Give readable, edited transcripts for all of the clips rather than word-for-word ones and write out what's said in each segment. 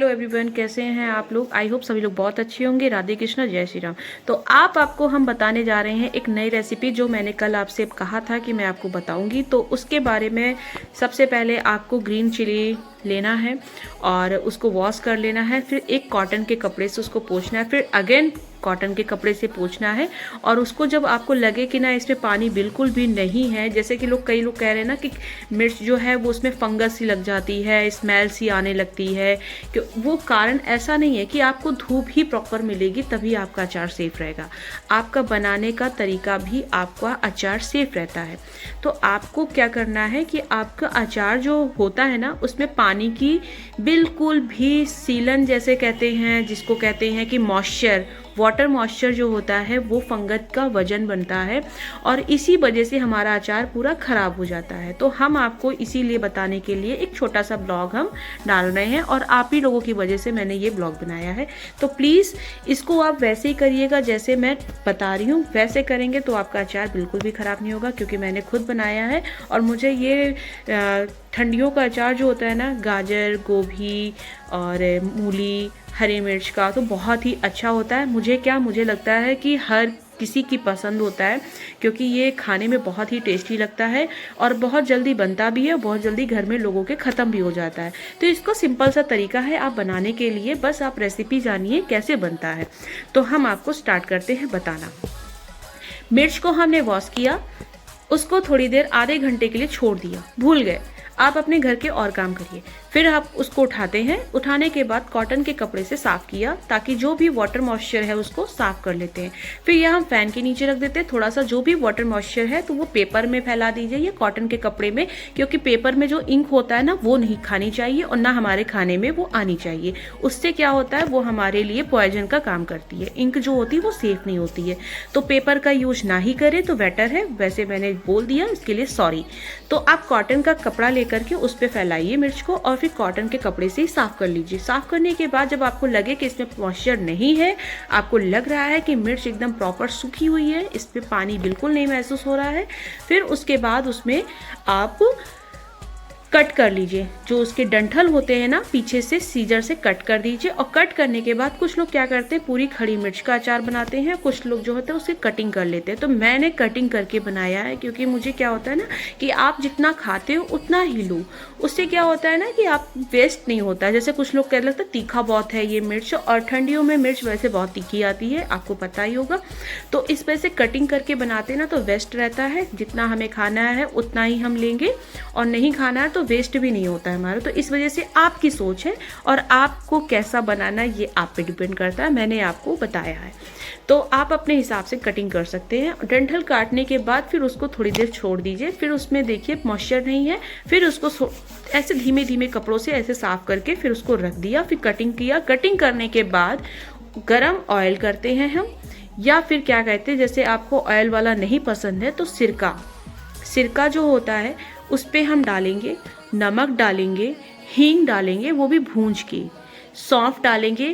Hello everyone, कैसे हैं आप लोग। आई होप सभी लोग बहुत अच्छे होंगे। राधे कृष्णा, जय श्री राम। तो आपको हम बताने जा रहे हैं एक नई रेसिपी जो मैंने कल आपसे कहा था कि मैं आपको बताऊंगी। तो उसके बारे में सबसे पहले आपको ग्रीन चिली लेना है और उसको वॉश कर लेना है। फिर एक कॉटन के कपड़े से उसको पोंछना है, फिर अगेन कॉटन के कपड़े से पोंछना है। और उसको जब आपको लगे कि ना इसमें पानी बिल्कुल भी नहीं है, जैसे कि कई लोग कह रहे हैं ना कि मिर्च जो है वो उसमें फंगस सी लग जाती है, स्मेल सी आने लगती है, कि वो कारण ऐसा नहीं है कि आपको धूप ही प्रॉपर मिलेगी तभी आपका अचार सेफ रहेगा। आपका बनाने का तरीका भी आपका अचार सेफ रहता है। तो आपको क्या करना है कि आपका अचार जो होता है ना उसमें पानी की बिल्कुल भी सीलन जैसे कहते हैं, जिसको कहते हैं कि मॉइस्चर, वाटर मॉइस्चर जो होता है वो फंगस का वजन बनता है और इसी वजह से हमारा अचार पूरा खराब हो जाता है। तो हम आपको इसीलिए बताने के लिए एक छोटा सा ब्लॉग हम डाल रहे हैं और आप ही लोगों की वजह से मैंने ये ब्लॉग बनाया है। तो प्लीज़ इसको आप वैसे ही करिएगा जैसे मैं बता रही हूँ, वैसे करेंगे तो आपका अचार बिल्कुल भी ख़राब नहीं होगा, क्योंकि मैंने खुद बनाया है। और मुझे ये ठंडियों का अचार जो होता है ना, गाजर, गोभी और मूली, हरी मिर्च का, तो बहुत ही अच्छा होता है। मुझे लगता है कि हर किसी की पसंद होता है, क्योंकि ये खाने में बहुत ही टेस्टी लगता है और बहुत जल्दी बनता भी है, बहुत जल्दी घर में लोगों के ख़त्म भी हो जाता है। तो इसको सिंपल सा तरीका है आप बनाने के लिए, बस आप रेसिपी जानिए कैसे बनता है। तो हम आपको स्टार्ट करते हैं बताना। मिर्च को हमने वॉश किया, उसको थोड़ी देर आधे घंटे के लिए छोड़ दिया, भूल गए, आप अपने घर के और काम करिए। फिर आप उसको उठाते हैं, उठाने के बाद कॉटन के कपड़े से साफ़ किया ताकि जो भी वाटर मॉइस्चर है उसको साफ़ कर लेते हैं। फिर यह हम फैन के नीचे रख देते हैं। थोड़ा सा जो भी वाटर मॉइस्चर है तो वो पेपर में फैला दीजिए या कॉटन के कपड़े में, क्योंकि पेपर में जो इंक होता है ना वो नहीं खानी चाहिए और ना हमारे खाने में वो आनी चाहिए। उससे क्या होता है, वो हमारे लिए पॉइजन का काम करती है। इंक जो होती है वो सेफ नहीं होती है, तो पेपर का यूज ना ही करें तो बेटर है। वैसे मैंने बोल दिया, इसके लिए सॉरी। तो आप कॉटन का कपड़ा लेकर के उस पर फैलाइए मिर्च को और फिर कॉटन के कपड़े से ही साफ कर लीजिए। साफ करने के बाद जब आपको लगे कि इसमें मॉइस्चर नहीं है, आपको लग रहा है कि मिर्च एकदम प्रॉपर सूखी हुई है, इस पे पानी बिल्कुल नहीं महसूस हो रहा है, फिर उसके बाद उसमें आप कट कर लीजिए। जो उसके डंठल होते हैं ना, पीछे से सीजर से कट कर दीजिए। और कट करने के बाद कुछ लोग क्या करते हैं, पूरी खड़ी मिर्च का अचार बनाते हैं, कुछ लोग जो होते हैं उससे कटिंग कर लेते हैं। तो मैंने कटिंग करके बनाया है, क्योंकि मुझे क्या होता है ना कि आप जितना खाते हो उतना ही लो। उससे क्या होता है ना कि आप वेस्ट नहीं होता है। जैसे कुछ लोग कहने लगता है तीखा बहुत है ये मिर्च, और ठंडियों में मिर्च वैसे बहुत तीखी आती है, आपको पता ही होगा। तो इस वजह से कटिंग करके बनाते ना तो वेस्ट रहता है, जितना हमें खाना है उतना ही हम लेंगे और नहीं खाना है तो वेस्ट भी नहीं होता है हमारा। तो इस वजह से आपकी सोच है और आपको कैसा बनाना है ये आप पे डिपेंड करता है, मैंने आपको बताया है। तो आप अपने हिसाब से कटिंग कर सकते हैं। डंठल काटने के बाद फिर उसको थोड़ी देर छोड़ दीजिए। फिर उसमें देखिए मॉइस्चर नहीं है, फिर उसको ऐसे धीमे धीमे कपड़ों से ऐसे साफ करके फिर उसको रख दिया, फिर कटिंग किया। कटिंग करने के बाद गरम ऑयल करते हैं हम, या फिर क्या कहते हैं, जैसे आपको ऑयल वाला नहीं पसंद है तो सिरका जो होता है उस पर हम डालेंगे, नमक डालेंगे, हींग डालेंगे, वो भी भूंज के, सौंफ डालेंगे,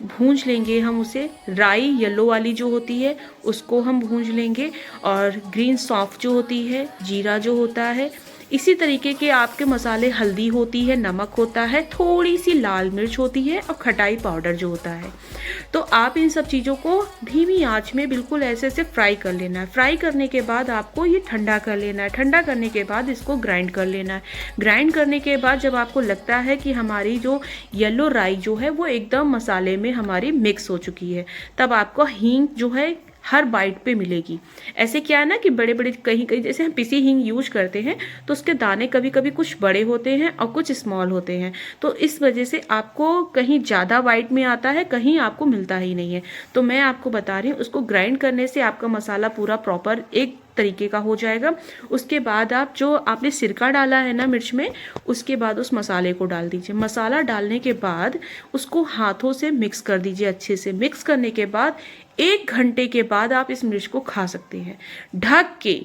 भूंज लेंगे हम उसे। राई येलो वाली जो होती है उसको हम भूंज लेंगे, और ग्रीन सौंफ जो होती है, जीरा जो होता है, इसी तरीके के आपके मसाले, हल्दी होती है, नमक होता है, थोड़ी सी लाल मिर्च होती है और खटाई पाउडर जो होता है। तो आप इन सब चीज़ों को धीमी आंच में बिल्कुल ऐसे ऐसे फ्राई कर लेना है। फ्राई करने के बाद आपको ये ठंडा कर लेना है। ठंडा करने के बाद इसको ग्राइंड कर लेना है। ग्राइंड करने के बाद जब आपको लगता है कि हमारी जो येलो राई जो है वो एकदम मसाले में हमारी मिक्स हो चुकी है, तब आपको हींग जो है हर बाइट पे मिलेगी। ऐसे क्या है ना कि बड़े बड़े कहीं कहीं जैसे हम पिसी हींग यूज करते हैं तो उसके दाने कभी कभी कुछ बड़े होते हैं और कुछ स्मॉल होते हैं, तो इस वजह से आपको कहीं ज़्यादा वाइट में आता है, कहीं आपको मिलता ही नहीं है। तो मैं आपको बता रही हूँ, उसको ग्राइंड करने से आपका मसाला पूरा प्रॉपर एक तरीके का हो जाएगा। उसके बाद आप जो आपने सिरका डाला है ना मिर्च में, उसके बाद उस मसाले को डाल दीजिए। मसाला डालने के बाद उसको हाथों से मिक्स कर दीजिए अच्छे से। मिक्स करने के बाद 1 घंटे के बाद आप इस मिर्च को खा सकते हैं। ढक के,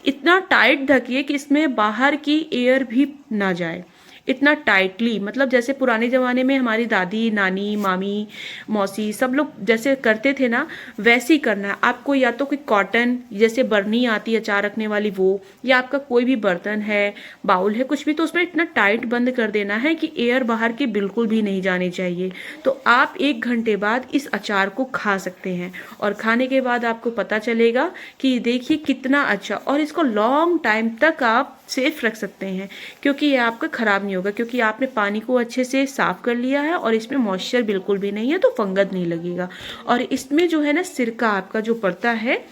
इतना टाइट ढकिए कि इसमें बाहर की एयर भी ना जाए। इतना टाइटली, मतलब जैसे पुराने ज़माने में हमारी दादी नानी मामी मौसी सब लोग जैसे करते थे ना, वैसे ही करना है आपको। या तो कोई कॉटन जैसे बरनी आती है अचार रखने वाली वो, या आपका कोई भी बर्तन है, बाउल है, कुछ भी, तो उसमें इतना टाइट बंद कर देना है कि एयर बाहर की बिल्कुल भी नहीं जानी चाहिए। तो आप 1 घंटे बाद इस अचार को खा सकते हैं, और खाने के बाद आपको पता चलेगा कि देखिए कितना अच्छा, और इसको लॉन्ग टाइम तक आप सेफ रख सकते हैं, क्योंकि ये आपका ख़राब नहीं होगा, क्योंकि आपने पानी को अच्छे से साफ़ कर लिया है और इसमें मॉइस्चर बिल्कुल भी नहीं है, तो फंगस नहीं लगेगा। और इसमें जो है ना सिरका आपका जो पड़ता है,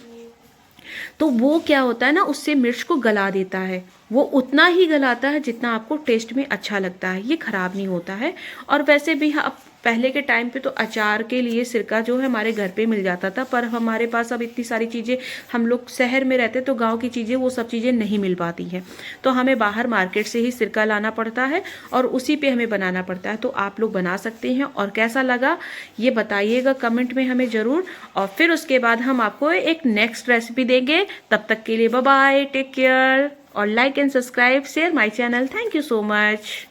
तो वो क्या होता है ना, उससे मिर्च को गला देता है। वो उतना ही गलाता है जितना आपको टेस्ट में अच्छा लगता है, ये ख़राब नहीं होता है। और वैसे भी अब पहले के टाइम पे तो अचार के लिए सिरका जो है हमारे घर पे मिल जाता था, पर हमारे पास अब इतनी सारी चीज़ें, हम लोग शहर में रहते तो गांव की चीज़ें वो सब चीज़ें नहीं मिल पाती हैं, तो हमें बाहर मार्केट से ही सिरका लाना पड़ता है और उसी पे हमें बनाना पड़ता है। तो आप लोग बना सकते हैं, और कैसा लगा ये बताइएगा कमेंट में हमें ज़रूर। और फिर उसके बाद हम आपको एक नेक्स्ट रेसिपी देंगे। तब तक के लिए बाय बाय, टेक केयर, और like and subscribe share my channel. Thank you so much.